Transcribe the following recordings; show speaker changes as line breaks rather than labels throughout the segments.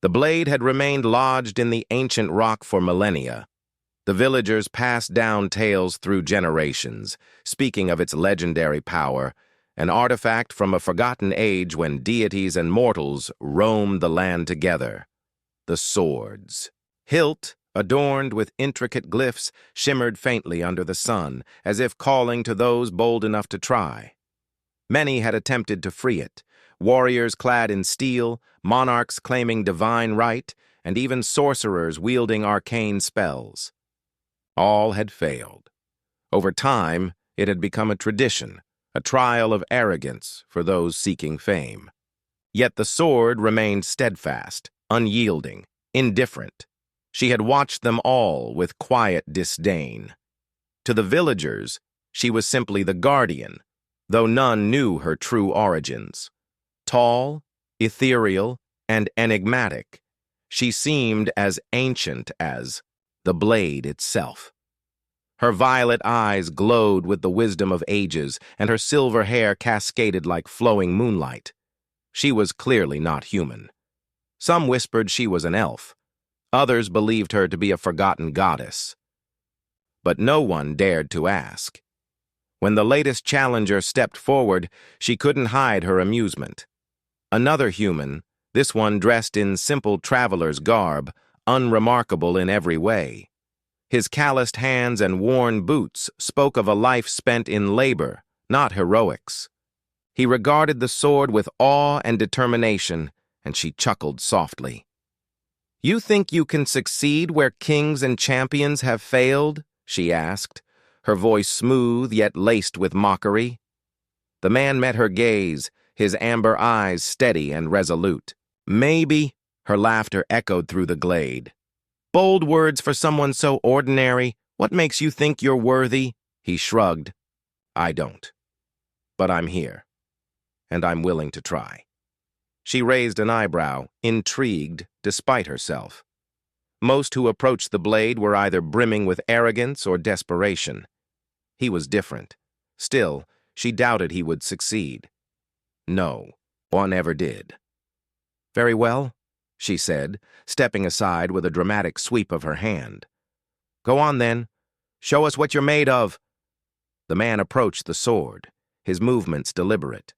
The blade had remained lodged in the ancient rock for millennia. The villagers passed down tales through generations, speaking of its legendary power, an artifact from a forgotten age when deities and mortals roamed the land together. The swords. Hilt, adorned with intricate glyphs, shimmered faintly under the sun, as if calling to those bold enough to try. Many had attempted to free it, warriors clad in steel, monarchs claiming divine right, and even sorcerers wielding arcane spells. All had failed. Over time, it had become a tradition, a trial of arrogance for those seeking fame. Yet the sword remained steadfast, unyielding, indifferent. She had watched them all with quiet disdain. To the villagers, she was simply the guardian, though none knew her true origins. Tall, ethereal, and enigmatic, she seemed as ancient as the blade itself. Her violet eyes glowed with the wisdom of ages, and her silver hair cascaded like flowing moonlight. She was clearly not human. Some whispered she was an elf. Others believed her to be a forgotten goddess. But no one dared to ask. When the latest challenger stepped forward, she couldn't hide her amusement. Another human, this one dressed in simple traveler's garb, unremarkable in every way. His calloused hands and worn boots spoke of a life spent in labor, not heroics. He regarded the sword with awe and determination, and she chuckled softly. "You think you can succeed where kings and champions have failed?" she asked, her voice smooth yet laced with mockery. The man met her gaze, his amber eyes steady and resolute. "Maybe," her laughter echoed through the glade. "Bold words for someone so ordinary. What makes you think you're worthy?" He shrugged. "I don't. But I'm here, and I'm willing to try." She raised an eyebrow, intrigued despite herself. Most who approached the blade were either brimming with arrogance or desperation. He was different. Still, she doubted he would succeed. No, one ever did. "Very well," she said, stepping aside with a dramatic sweep of her hand. "Go on, then. Show us what you're made of." The man approached the sword, his movements deliberate.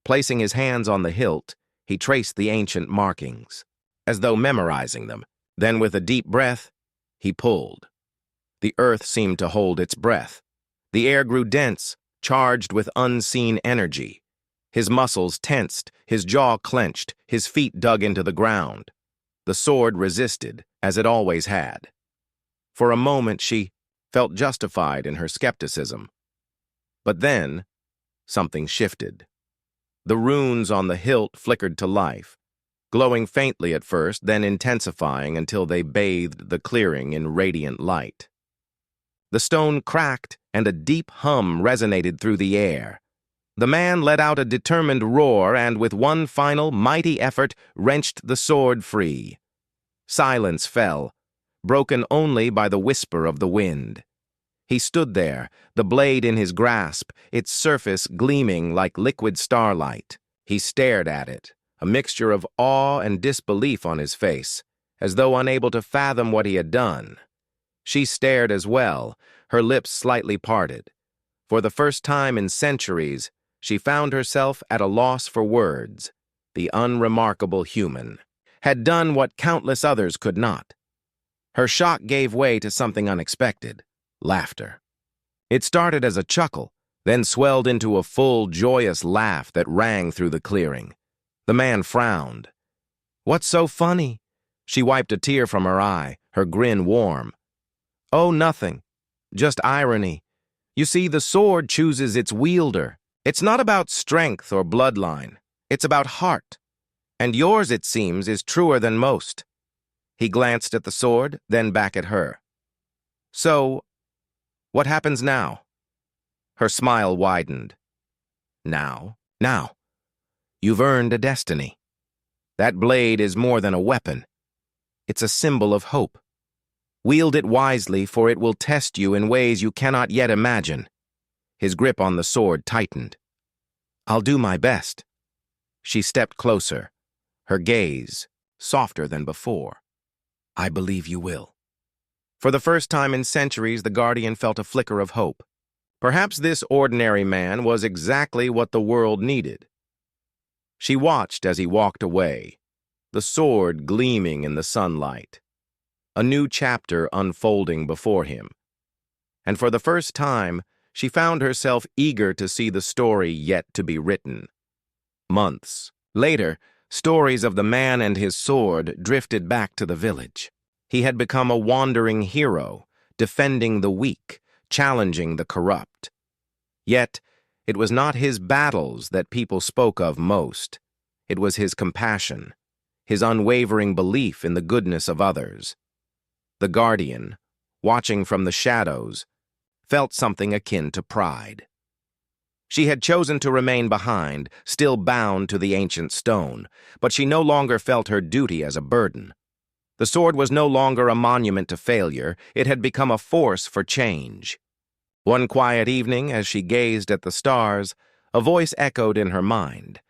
Placing his hands on the hilt, he traced the ancient markings, as though memorizing them. Then, with a deep breath, he pulled. The earth seemed to hold its breath. The air grew dense, charged with unseen energy. His muscles tensed, his jaw clenched, his feet dug into the ground. The sword resisted, as it always had. For a moment, she felt justified in her skepticism. But then, something shifted. The runes on the hilt flickered to life, glowing faintly at first, then intensifying until they bathed the clearing in radiant light. The stone cracked, and a deep hum resonated through the air. The man let out a determined roar and, with one final, mighty effort, wrenched the sword free. Silence fell, broken only by the whisper of the wind. He stood there, the blade in his grasp, its surface gleaming like liquid starlight. He stared at it, a mixture of awe and disbelief on his face, as though unable to fathom what he had done. She stared as well, her lips slightly parted. For the first time in centuries, she found herself at a loss for words. The unremarkable human had done what countless others could not. Her shock gave way to something unexpected. Laughter. It started as a chuckle, then swelled into a full, joyous laugh that rang through the clearing. The man frowned. "What's so funny?" She wiped a tear from her eye, her grin warm. "Oh, nothing. Just irony. You see, the sword chooses its wielder. It's not about strength or bloodline. It's about heart. And yours, it seems, is truer than most." He glanced at the sword, then back at her. "So, what happens now?" Her smile widened. Now. You've earned a destiny. That blade is more than a weapon. It's a symbol of hope. Wield it wisely, for it will test you in ways you cannot yet imagine. His grip on the sword tightened. "I'll do my best." She stepped closer, her gaze softer than before. "I believe you will." For the first time in centuries, the Guardian felt a flicker of hope. Perhaps this ordinary man was exactly what the world needed. She watched as he walked away, the sword gleaming in the sunlight, a new chapter unfolding before him. And for the first time, she found herself eager to see the story yet to be written. Months later, stories of the man and his sword drifted back to the village. He had become a wandering hero, defending the weak, challenging the corrupt. Yet, it was not his battles that people spoke of most. It was his compassion, his unwavering belief in the goodness of others. The Guardian, watching from the shadows, felt something akin to pride. She had chosen to remain behind, still bound to the ancient stone, but she no longer felt her duty as a burden. The sword was no longer a monument to failure, it had become a force for change. One quiet evening, as she gazed at the stars, a voice echoed in her mind.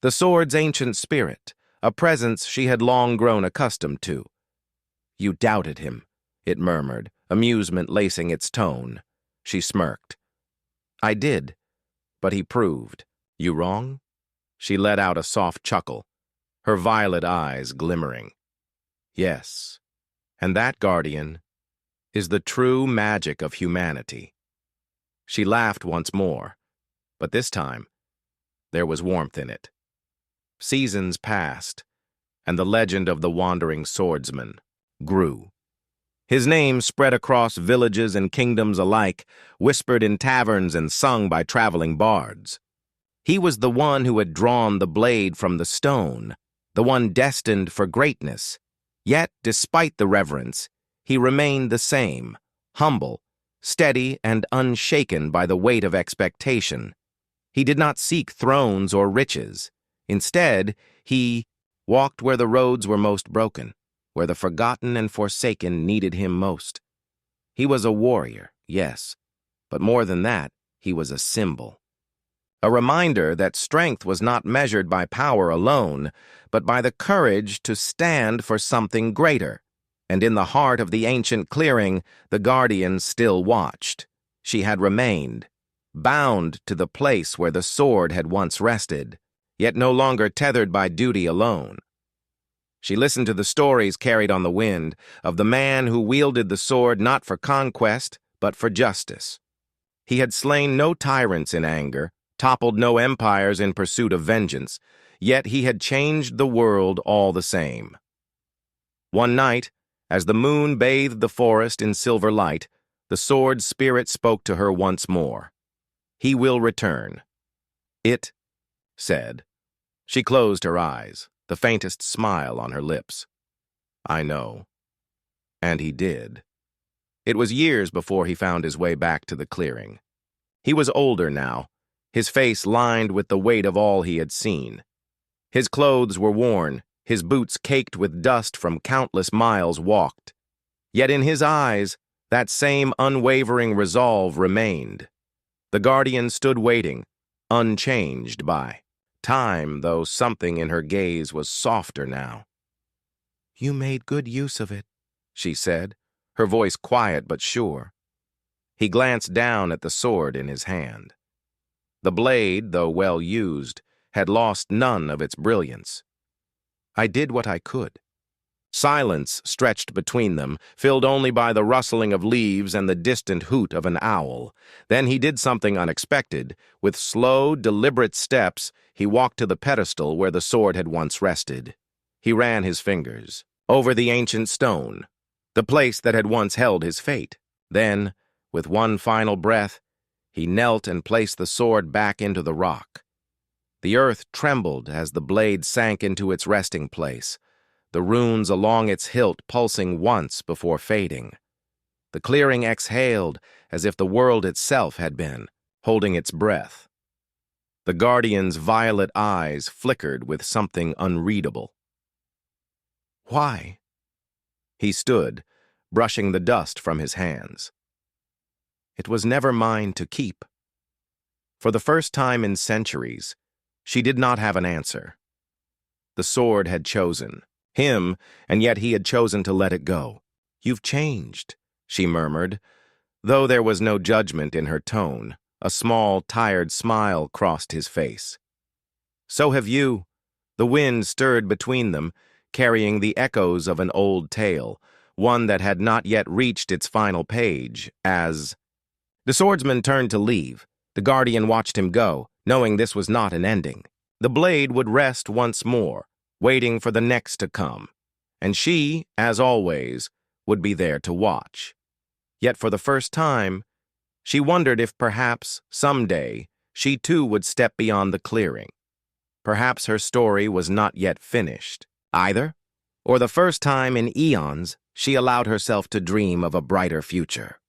The sword's ancient spirit, a presence she had long grown accustomed to. "You doubted him," it murmured, amusement lacing its tone. She smirked. "I did, but he proved." "You wrong?" She let out a soft chuckle, her violet eyes glimmering. "Yes, and that, Guardian, is the true magic of humanity." She laughed once more, but this time there was warmth in it. Seasons passed, and the legend of the wandering swordsman grew. His name spread across villages and kingdoms alike, whispered in taverns and sung by traveling bards. He was the one who had drawn the blade from the stone, the one destined for greatness. Yet, despite the reverence, he remained the same, humble, steady, and unshaken by the weight of expectation. He did not seek thrones or riches. Instead, he walked where the roads were most broken, where the forgotten and forsaken needed him most. He was a warrior, yes, but more than that, he was a symbol. A reminder that strength was not measured by power alone, but by the courage to stand for something greater. And in the heart of the ancient clearing, the Guardian still watched. She had remained, bound to the place where the sword had once rested, yet no longer tethered by duty alone. She listened to the stories carried on the wind of the man who wielded the sword not for conquest, but for justice. He had slain no tyrants in anger, toppled no empires in pursuit of vengeance, yet he had changed the world all the same. One night, as the moon bathed the forest in silver light, the sword's spirit spoke to her once more. "He will return." "It," said. She closed her eyes, the faintest smile on her lips. "I know." And he did. It was years before he found his way back to the clearing. He was older now, his face lined with the weight of all he had seen. His clothes were worn, his boots caked with dust from countless miles walked. Yet in his eyes, that same unwavering resolve remained. The Guardian stood waiting, unchanged by time, though something in her gaze was softer now. "You made good use of it," she said, her voice quiet but sure. He glanced down at the sword in his hand. The blade, though well used, had lost none of its brilliance. "I did what I could." Silence stretched between them, filled only by the rustling of leaves and the distant hoot of an owl. Then he did something unexpected. With slow, deliberate steps, he walked to the pedestal where the sword had once rested. He ran his fingers over the ancient stone, the place that had once held his fate. Then, with one final breath, he knelt and placed the sword back into the rock. The earth trembled as the blade sank into its resting place, the runes along its hilt pulsing once before fading. The clearing exhaled as if the world itself had been, holding its breath. The Guardian's violet eyes flickered with something unreadable. "Why?" He stood, brushing the dust from his hands. "It was never mine to keep." For the first time in centuries, she did not have an answer. The sword had chosen. Him, and yet he had chosen to let it go. "You've changed," she murmured, though there was no judgment in her tone. A small, tired smile crossed his face. "So have you." The wind stirred between them, carrying the echoes of an old tale, one that had not yet reached its final page, as... The swordsman turned to leave. The guardian watched him go, knowing this was not an ending. The blade would rest once more, waiting for the next to come, and she, as always, would be there to watch. Yet for the first time, she wondered if perhaps, someday, she too would step beyond the clearing. Perhaps her story was not yet finished, either, or the first time in eons she allowed herself to dream of a brighter future.